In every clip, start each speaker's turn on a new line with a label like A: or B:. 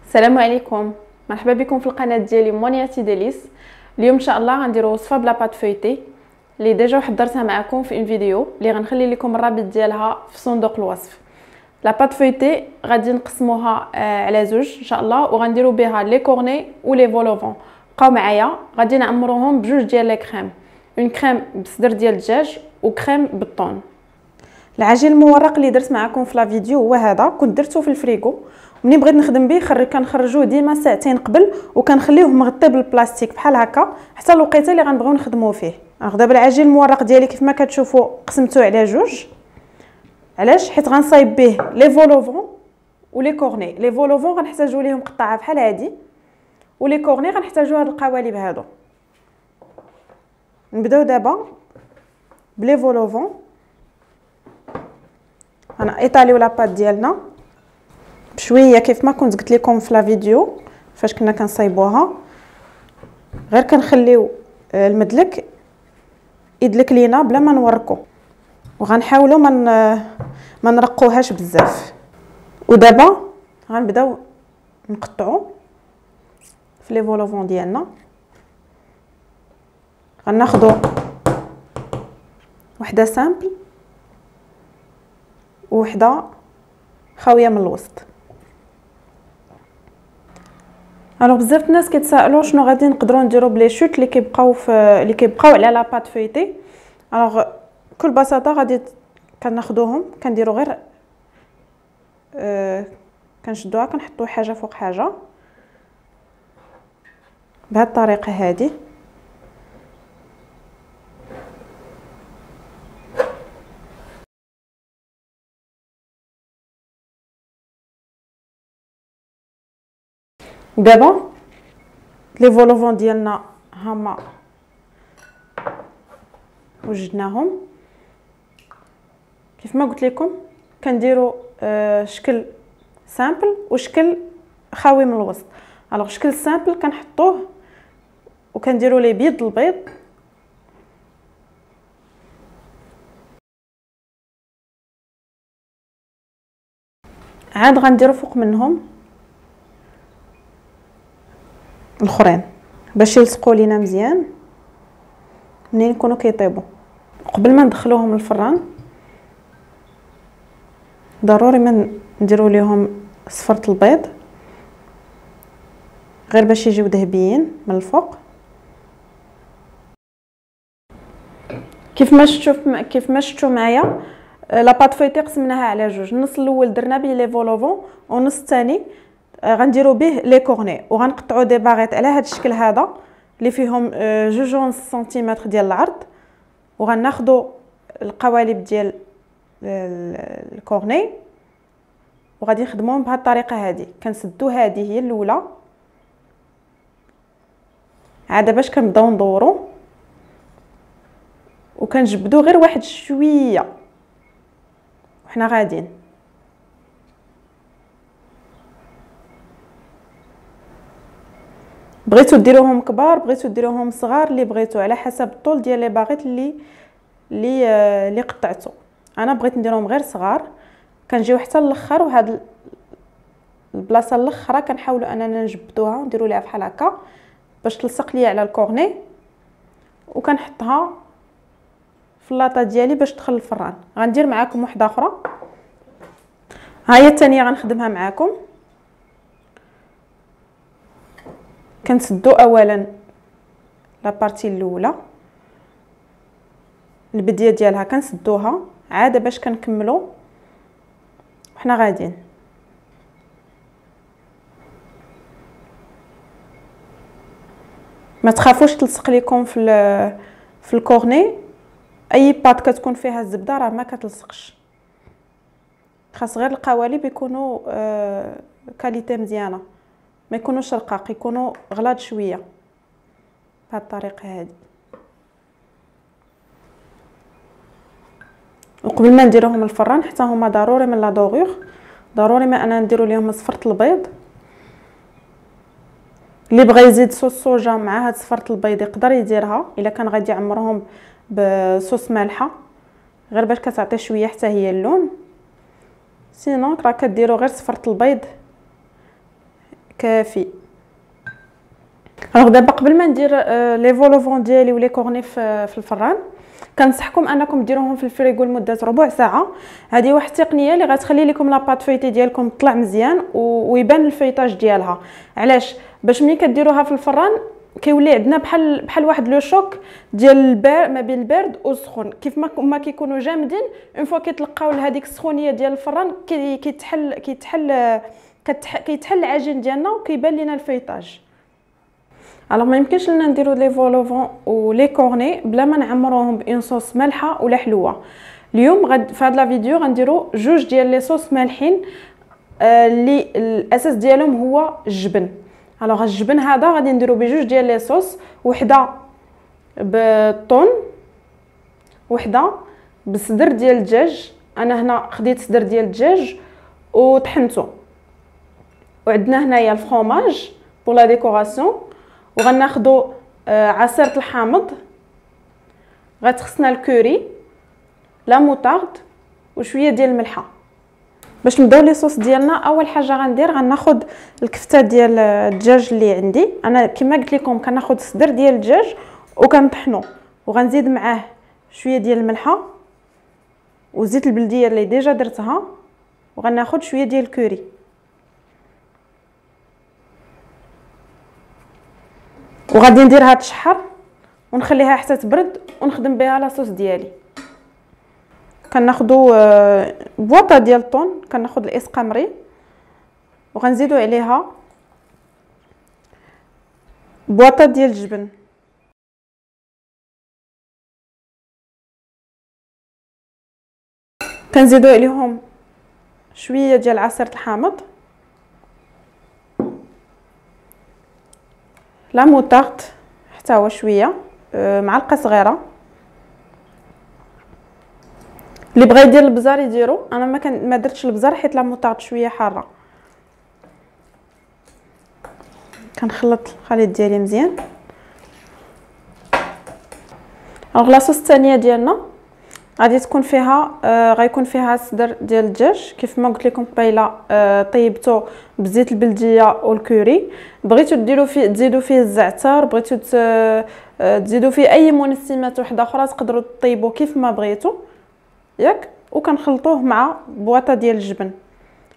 A: السلام عليكم، مرحبا بكم في القناه ديالي مونياتي ديليس. اليوم ان شاء الله غنديروا وصفه بلا بات فويتي اللي ديجا حضرتها معكم في ان فيديو اللي غنخلي لكم الرابط ديالها في صندوق الوصف. لا بات فويتي غادي نقسموها على زوج ان شاء الله، وغنديروا بها لي كورني ولي فولوفون. بقاو معايا، غادي نعمروهم بجوج ديال لي كريم، اون كريم بصدر ديال الدجاج وكريم بالطون. العجين المورق اللي درت معكم في لا فيديو هو هذا، كنت درته في الفريغو. ملي بغيت نخدم به كنخرجوه ديما ساعتين قبل وكنخليوه مغطي بالبلاستيك بحال هكا حتى الوقيته اللي غنبغيو نخدموه فيه. دابا العجين المورق ديالي كيف ما كتشوفوا قسمته على جوج. علاش؟ حيت غنصايب به لي فولوفون ولي كورني. لي فولوفون غنحتاجوا ليهم قطعه بحال هادي، ولي كورني غنحتاجوا هاد القوالب هادو. نبداو دابا بلي فولوفون. انا ايطاليو لاباط ديالنا بشويه كيف ما كنت قلت لكم في لا فيديو فاش كنا كنصايبوها، غير كنخليو المدلك يدلك لينا بلا ما نوركو، وغنحاولوا ما نرقوهاش بزاف. ودابا غنبداو نقطعوا في لي فولوفون ديالنا. غناخذوا وحده سامبل وحده خاويه من الوسط. الوغ بزاف الناس كيتسائلوا شنو غادي نقدروا نديروا بلي شوت اللي كيبقاو على لا بات فويتي. الوغ بكل بساطه غادي كناخذوهم كنديروا غير كنشدوها كنحطوا حاجه فوق حاجه بهذه الطريقه هذه. دابا لي فولوفون ديالنا هما وجدناهم كيف ما قلت لكم. كنديروا شكل سامبل وشكل خاوي من الوسط. الوغ شكل سامبل كنحطوه وكنديروا ليه بيض البيض، عاد غنديروا فوق منهم الاخرين باش يلصقوا لينا مزيان منين يكونوا كيطيبوا. قبل ما ندخلوهم للفران ضروري ما نديروا ليهم صفرة البيض غير باش يجيو ذهبيين من الفوق. كيف ما شفتوا معايا لا بات فويتي قسمناها على جوج. النص الاول درنا به لي فولوفون والنص الثاني غنديروا به لي كورني، وغنقطعوا دي باغيت على هذا الشكل هذا اللي فيهم 2 سنتيمتر ديال العرض، وغناخذوا القوالب ديال الكورني وغادي نخدموهم بهذه الطريقه هذه. كنسدوا هذه هي الاولى، عاد باش كنبداو ندوروا وكنجبدوا غير واحد شويه وحنا غاديين. بغيتو ديروهم كبار بغيتو ديروهم صغار، اللي بغيتو على حسب الطول ديال لي باغيت اللي قطعتو. انا بغيت نديرهم غير صغار. كنجيو حتى الاخر وهاد البلاصه الاخرى كنحاولوا اننا نجبدوها ونديروا ليها بحال هكا باش تلصق ليا على الكورني، وكنحطها في اللاطه ديالي باش تدخل الفران. غندير معكم واحده اخرى، ها هي الثانيه غنخدمها معكم. كنسدو اولا لابارتي الاولى البديه ديالها كنسدوها عاده باش كنكملوا وحنا غاديين. ما تخافوش تلصق لكم في الكورني. اي بات كتكون فيها الزبده راه ما كتلصقش، خاص غير القوالب يكونوا كاليتي مزيانه، ما يكونوش رقاق، يكونوا غلاظ شويه بهذه الطريقه هذه. وقبل ما نديروهم الفران حتى هما ضروري من لا دوغور، ضروري ما انا نديروا ليهم صفرة البيض. اللي بغى يزيد صوص صوجا مع هاد صفرة البيض يقدر يديرها الا كان غادي يعمرهم بصوص مالحه غير باش كتعطي شويه حتى هي اللون. سينو راه كديروا غير صفرة البيض كافي. دابا قبل ما ندير لي فولوفون ديالي ولي كورني في الفران، كنصحكم انكم ديروهم في الفريغو لمده ربع ساعه. هذه واحد التقنيه اللي غتخلي لكم لاباط فويتي ديالكم تطلع مزيان ويبان الفيطاج ديالها. علاش؟ باش ملي كديروها في الفران كيولي عندنا بحال واحد لو شوك ديال ما بين البارد والسخون. كيف ما كيكونوا جامدين، اون فوا كيتلقاو لهذيك السخونيه ديال الفران كيتحل العجين ديالنا وكيبان لنا الفيطاج. الوغ ما يمكنش لنا نديرو لي فولوفون ولي كورني بلا ما نعمروهم بان صوص مالحه ولا حلوه. اليوم في هاد لا فيديو غنديرو جوج ديال لي صوص مالحين اللي الاساس ديالهم هو الجبن. الوغ الجبن هذا غادي نديرو بجوج ديال لي صوص، وحده بالطون وحده بالصدر ديال الدجاج. انا هنا خديت صدر ديال الدجاج وطحنته، وعندنا هنايا الفرomage بور لا ديكوراسيون، وغناخدو عصير الحامض، غتخصنا الكوري، لا موطارد وشويه ديال الملحه. باش نبداو لي صوص ديالنا، اول حاجه غناخد الكفته ديال الدجاج اللي عندي. انا كما قلت لكم كناخد الصدر ديال الدجاج وكنطحنو، وغنزيد معاه شويه ديال الملحه وزيت البلديه اللي ديجا درتها، وغناخد شويه ديال الكوري. وغادي نديرها تشحر ونخليها حتى تبرد ونخدم بها لاصوص ديالي. كناخدو بواطه ديال الطون، كناخد الاسقمري وغنزيدو عليها بواطه ديال الجبن، كنزيدو عليهم شويه ديال عصير الحامض، لا موطارد حتى هو شويه، معلقه صغيره. اللي بغى يدير البزار يديرو، انا ما درتش البزار حيت لا موطارد شويه حاره. كنخلط الخليط ديالي مزيان. لاصوص الثانيه ديالنا غادي تكون فيها غيكون فيها الصدر ديال الدجاج كيف ما قلت لكم قبيله. طيبته بزيت البلديه والكوري. بغيتو ديروا فيه تزيدوا فيه الزعتر، بغيتو تزيدوا فيه اي منسمات وحده اخرى تقدروا تطيبوا كيف ما بغيتو ياك. وكنخلطوه مع بواطه ديال الجبن.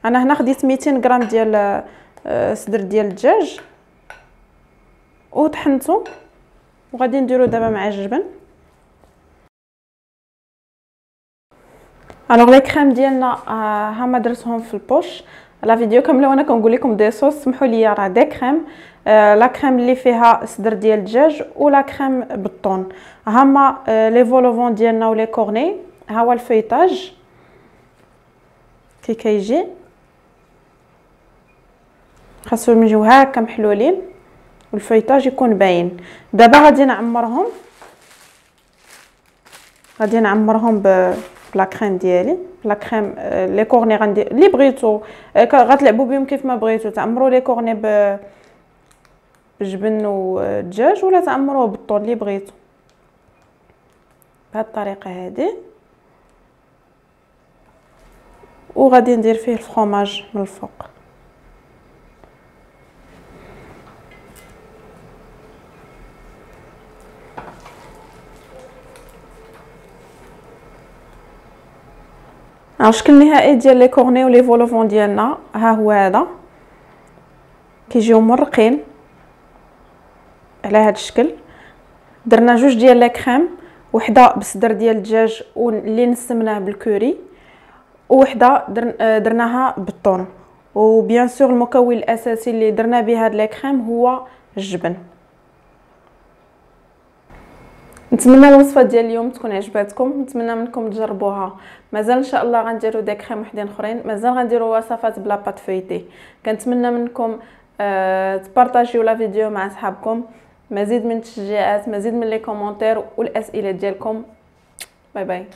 A: انا هنا خديت 200 غرام ديال صدر ديال الدجاج وطحنته، وغادي نديرو دابا مع الجبن. الوغ لي كريم ديالنا هما درتهم في البوش. لا فيديو كامله وانا كنقول لكم دي صوص، سمحوا لي راه دي كريم. لا كريم اللي فيها صدر ديال الدجاج ولا كريم بالطون. هما لي فولوفون ديالنا ولي كورني. ها هو الفيطاج كي كيجي، خاصهم يجيو هكا محلولين والفيطاج يكون باين. دابا غادي نعمرهم بلا كريم ديالي. لا كريم لي كورني غندير اللي بغيتو، غتلعبوا بهم كيف ما بغيتو. تعمروا لي كورني بالجبن والدجاج ولا تعمروه بالطون اللي بغيتو بهذه الطريقه هذه. وغادي ندير فيه الفرomage من الفوق. الشكل النهائي ديال لي كورني ولي فولوفون ديالنا ها هو هذا، كيجيو مرقين على هذا الشكل. درنا جوج ديال لا كريم، وحده بصدر ديال الدجاج اللي نسمناه بالكوري، وحده درناها بالطون. وبيان سور المكون الاساسي اللي درنا به هاد لا كريم هو الجبن. نتمنى الوصفه ديال اليوم تكون عجباتكم، نتمنى منكم تجربوها. مازال ان شاء الله غنديروا دي كريم وحدين اخرين، مازال غنديروا وصفات بلا بات فويتي. كنتمنى منكم تبارطاجيو لا فيديو مع صحابكم. مزيد من التشجيعات، مزيد من لي كومونتير والاسئله ديالكم. باي باي.